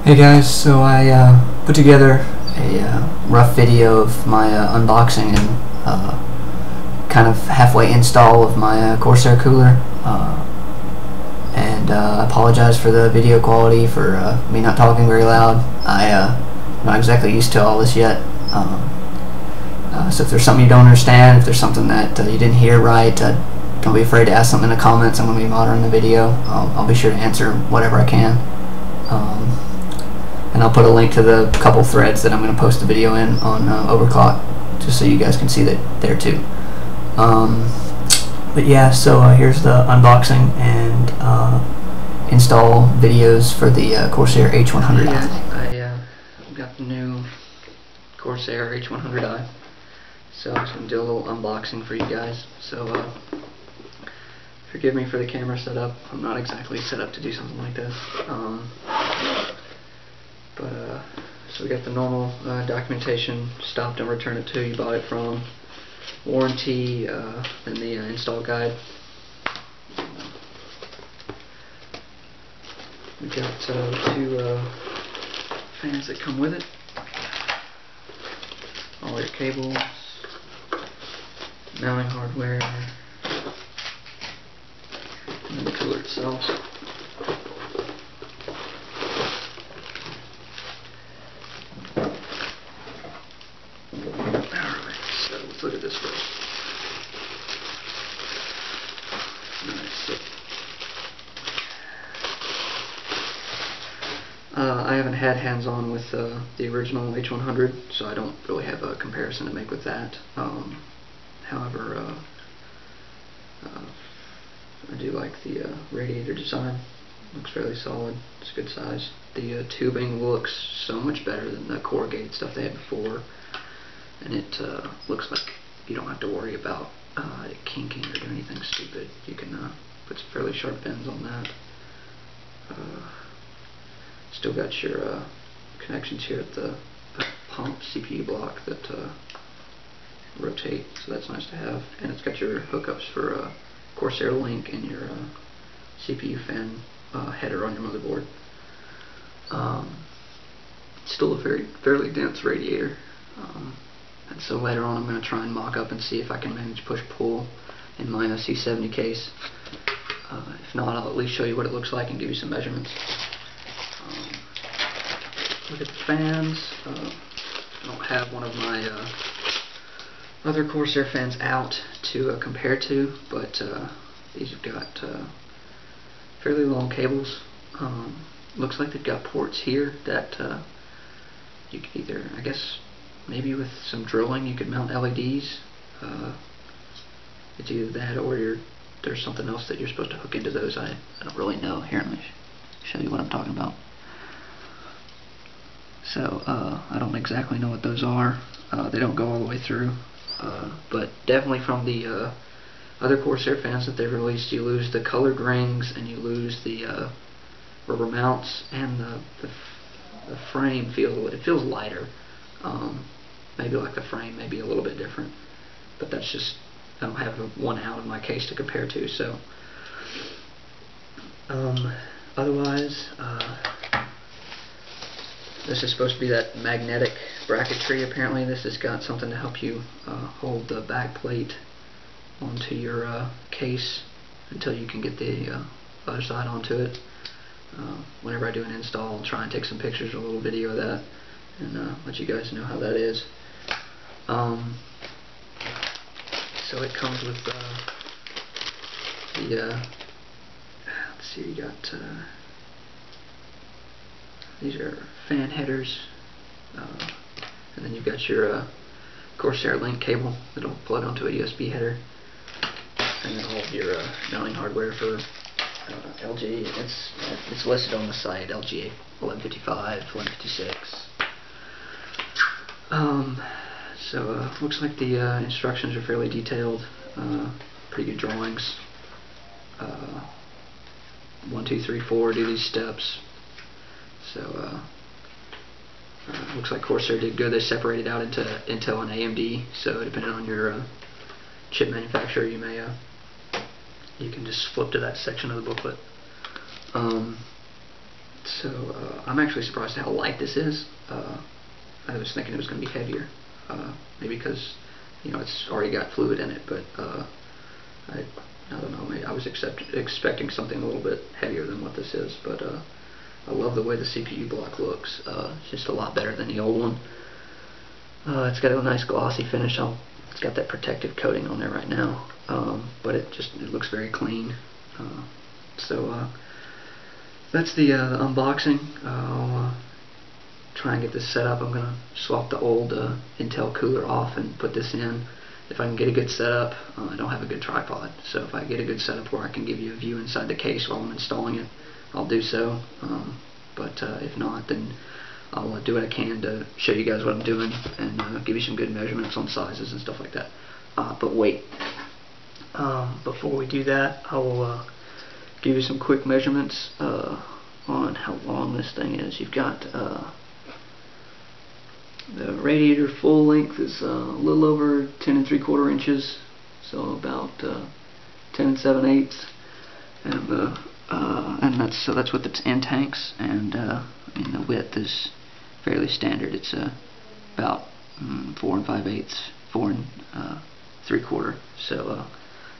Hey guys, so I put together a rough video of my unboxing and kind of halfway install of my Corsair cooler, and I apologize for the video quality, for me not talking very loud. I'm not exactly used to all this yet, so if there's something you don't understand, if there's something that you didn't hear right, don't be afraid to ask something in the comments. I'm going to be monitoring the video. I'll be sure to answer whatever I can. And I'll put a link to the couple threads that I'm going to post the video in on Overclock, just so you guys can see that there too. But yeah, so here's the unboxing and install videos for the Corsair H100i. I got the new Corsair H100i, so I'm just going to do a little unboxing for you guys. So forgive me for the camera setup. I'm not exactly set up to do something like this. So we got the normal documentation, stopped and returned it to you bought it from, warranty, and the install guide. We got two fans that come with it, all your cables, mounting hardware, and then the cooler itself. Let's look at this first. Nice. I haven't had hands-on with the original H100, so I don't really have a comparison to make with that. However, I do like the radiator design. Looks fairly solid. It's a good size. The tubing looks so much better than the corrugated stuff they had before. And it looks like you don't have to worry about it kinking or doing anything stupid. You can put some fairly sharp bends on that. Still got your connections here at the pump CPU block that rotate, so that's nice to have. And it's got your hookups for Corsair Link and your CPU fan header on your motherboard. Still a fairly dense radiator. And so later on I'm going to try and mock up and see if I can manage push-pull in my C70 case. If not, I'll at least show you what it looks like and give you some measurements. Look at the fans. I don't have one of my other Corsair fans out to compare to, but these have got fairly long cables. Looks like they've got ports here that you could either, I guess, maybe with some drilling you could mount LEDs. It's either that or there's something else that you're supposed to hook into those. I don't really know. Here, let me show you what I'm talking about. So I don't exactly know what those are. They don't go all the way through, but definitely from the other Corsair fans that they've released, you lose the colored rings and you lose the rubber mounts, and the frame feels lighter. Maybe like the frame may be a little bit different, but that's just, I don't have one out of my case to compare to. So otherwise, this is supposed to be that magnetic bracketry. Apparently this has got something to help you hold the back plate onto your case until you can get the other side onto it. Whenever I do an install, I'll try and take some pictures or a little video of that and let you guys know how that is. So it comes with let's see, you got these are fan headers, and then you've got your Corsair Link cable that'll plug onto a USB header, and then all of your mounting hardware for LG. It's listed on the site, LG 1155, 1156. So looks like the instructions are fairly detailed, pretty good drawings. 1, 2, 3, 4, do these steps. So looks like Corsair did good. They separated out into Intel and AMD, so depending on your chip manufacturer, you can just flip to that section of the booklet. So I'm actually surprised at how light this is. I was thinking it was going to be heavier, maybe because it's already got fluid in it. But I don't know. Maybe I was expecting something a little bit heavier than what this is. But I love the way the CPU block looks. It's just a lot better than the old one. It's got a nice glossy finish. It's got that protective coating on there right now, but it looks very clean. So that's the unboxing. I'll try and get this set up. I'm gonna swap the old Intel cooler off and put this in. If I can get a good setup, I don't have a good tripod, so if I get a good setup where I can give you a view inside the case while I'm installing it, I'll do so. But if not, then I'll do what I can to show you guys what I'm doing and give you some good measurements on sizes and stuff like that. But wait, before we do that, I will give you some quick measurements on how long this thing is. You've got the radiator full length is a little over 10 3/4 inches, so about 10 7/8, and that's with its end tanks, and I mean the width is fairly standard. It's about 4 5/8, 4 3/4. So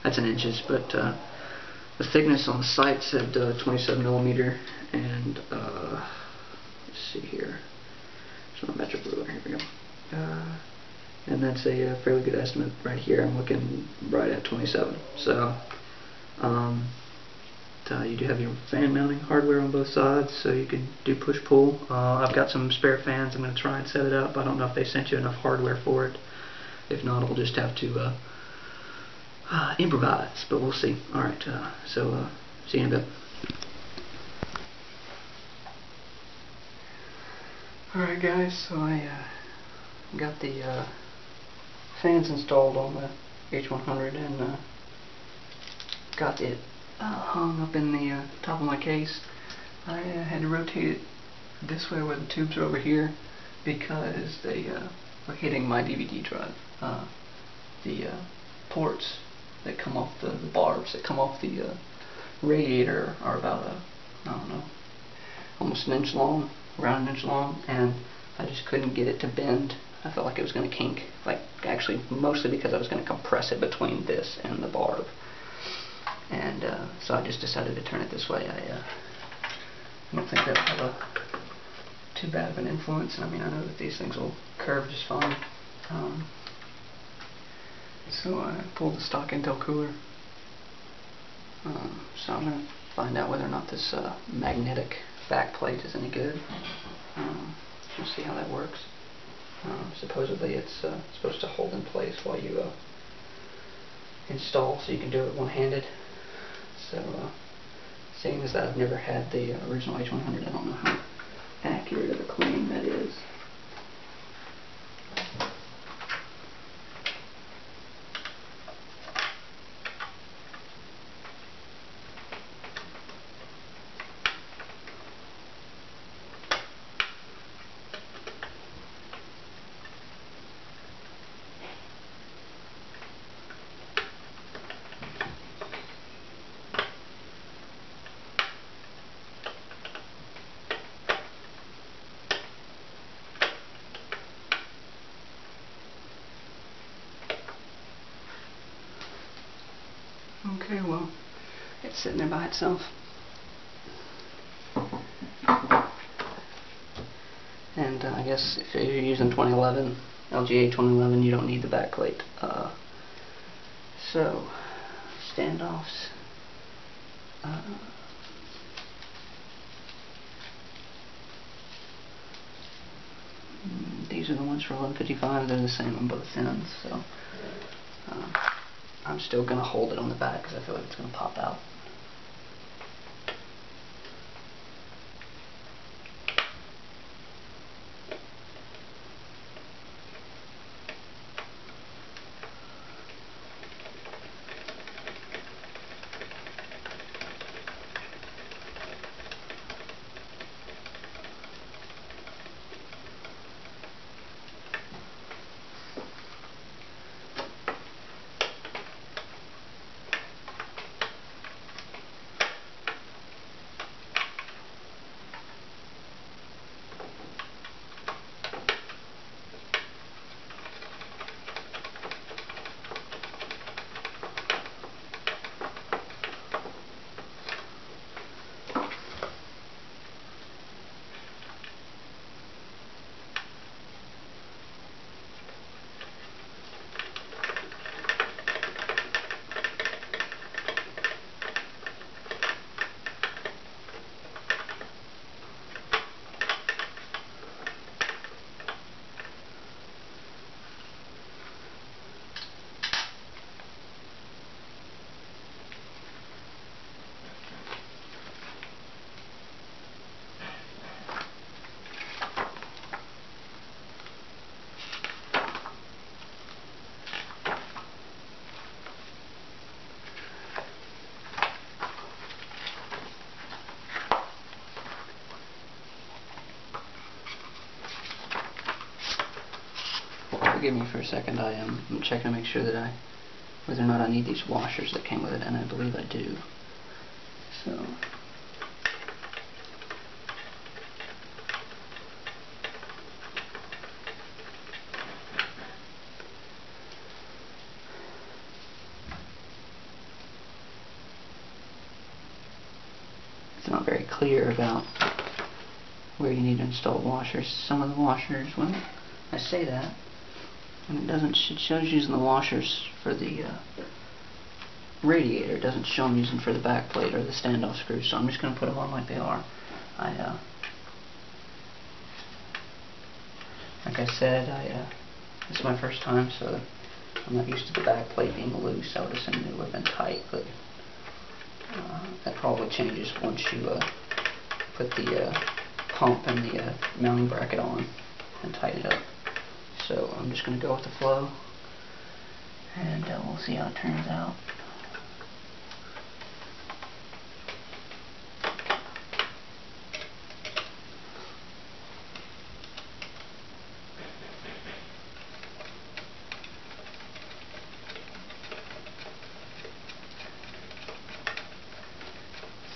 that's in inches, but the thickness on the site said 27 millimeter, and let's see here. There's my metric ruler. Here we go. And that's a fairly good estimate right here. I'm looking right at 27. So you do have your fan mounting hardware on both sides, so you can do push-pull. I've got some spare fans. I'm going to try and set it up. I don't know if they sent you enough hardware for it. If not, I'll just have to improvise, but we'll see. Alright, so see you in a bit. Alright guys, so I got the fans installed on the H100 and got it hung up in the top of my case. I had to rotate it this way where the tubes are over here because they were hitting my DVD drive. The ports that come off the barbs that come off the radiator are about I don't know, almost an inch long, around an inch long, and I just couldn't get it to bend. I felt like it was going to kink, like actually mostly because I was going to compress it between this and the barb, and so I just decided to turn it this way. I don't think that'll have too bad of an influence. I mean, I know that these things will curve just fine. So I pulled the stock Intel cooler. So I'm going to find out whether or not this magnetic backplate is any good. We'll see how that works. Supposedly it's supposed to hold in place while you install, so you can do it one-handed. So seeing as that I've never had the original H100, I don't know how accurate of a claim that is. Okay, well, it's sitting there by itself. And I guess if you're using 2011, LGA 2011, you don't need the backplate. So, standoffs. These are the ones for 1155. They're the same on both ends. So, I'm still going to hold it on the back because I feel like it's going to pop out. forgive me for a second. I'm checking to make sure that whether or not I need these washers that came with it, and I believe I do. So. It's not very clear about where you need to install washers. Some of the washers, well, I say that, and it shows using the washers for the radiator. It doesn't show them using for the backplate or the standoff screws, so I'm just going to put them on like they are. Like I said, this is my first time, so I'm not used to the backplate being loose. I would assume it would have been tight, but that probably changes once you put the pump and the mounting bracket on and tighten it up. So I'm just going to go with the flow, and we'll see how it turns out.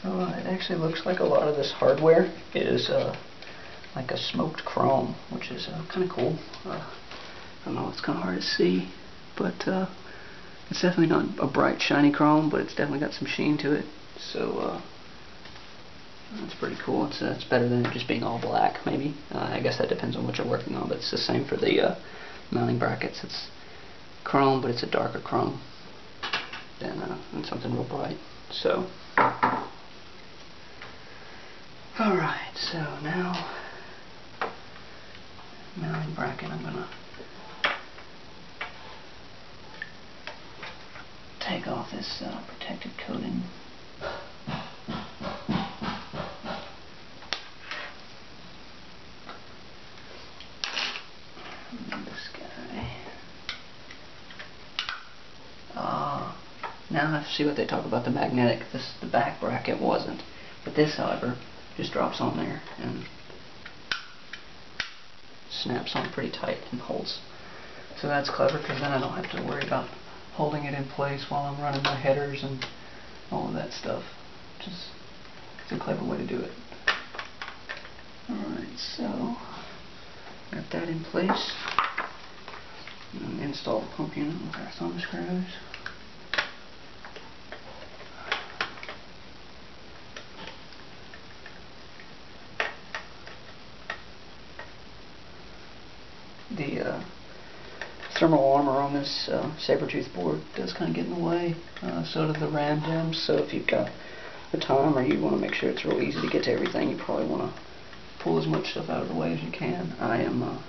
So it actually looks like a lot of this hardware is like a smoked chrome, which is kind of cool. I don't know, it's kind of hard to see, but it's definitely not a bright shiny chrome, but it's definitely got some sheen to it. So that's pretty cool. It's better than it just being all black, maybe. I guess that depends on what you're working on, but it's the same for the mounting brackets. It's chrome, but it's a darker chrome than something real bright. So. Alright, so now, mounting bracket, I'm going to take off this protective coating. And this guy. Now I see what they talk about the magnetic. The back bracket wasn't. But this, however, just drops on there and snaps on pretty tight and holds. So that's clever, because then I don't have to worry about holding it in place while I'm running my headers and all of that stuff. It's a clever way to do it. Alright, so got that in place. And install the pump unit with our thumb screws. The thermal armor on this saber-tooth board does kind of get in the way, so do the RAM DIMMs, so if you've got the time or you want to make sure it's real easy to get to everything, you probably want to pull as much stuff out of the way as you can. I am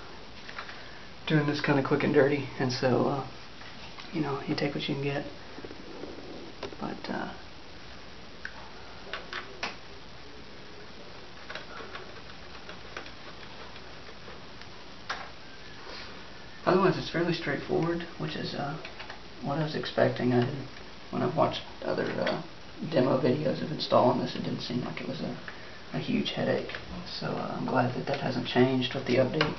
doing this kind of quick and dirty, and so, you know, you take what you can get, but otherwise, it's fairly straightforward, which is what I was expecting. When I've watched other demo videos of installing this, it didn't seem like it was a huge headache. So I'm glad that that hasn't changed with the update.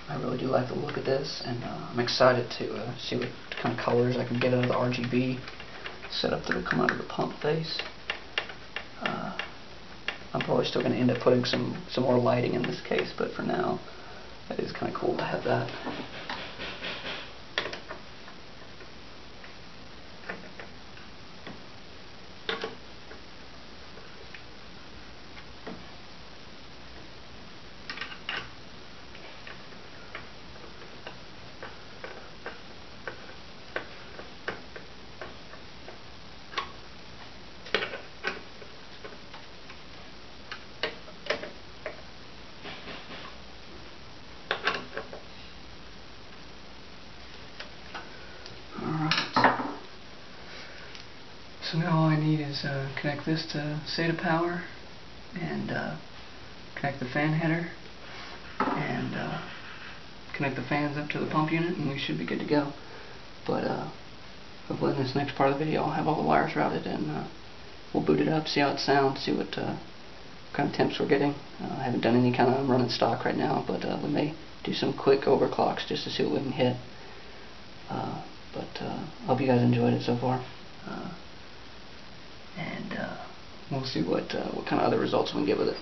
I really do like the look of this, and I'm excited to see what kind of colors I can get out of the RGB setup that will come out of the pump face. I'm probably still going to end up putting some more lighting in this case, but for now, it is kind of cool to have that. So now all I need is connect this to SATA power, and connect the fan header, and connect the fans up to the pump unit, and we should be good to go. But hopefully in this next part of the video I'll have all the wires routed, and we'll boot it up, see how it sounds, see what kind of temps we're getting. I haven't done any kind of running stock right now, but we may do some quick overclocks just to see what we can hit. Hope you guys enjoyed it so far, and we'll see what kind of other results we can get with it.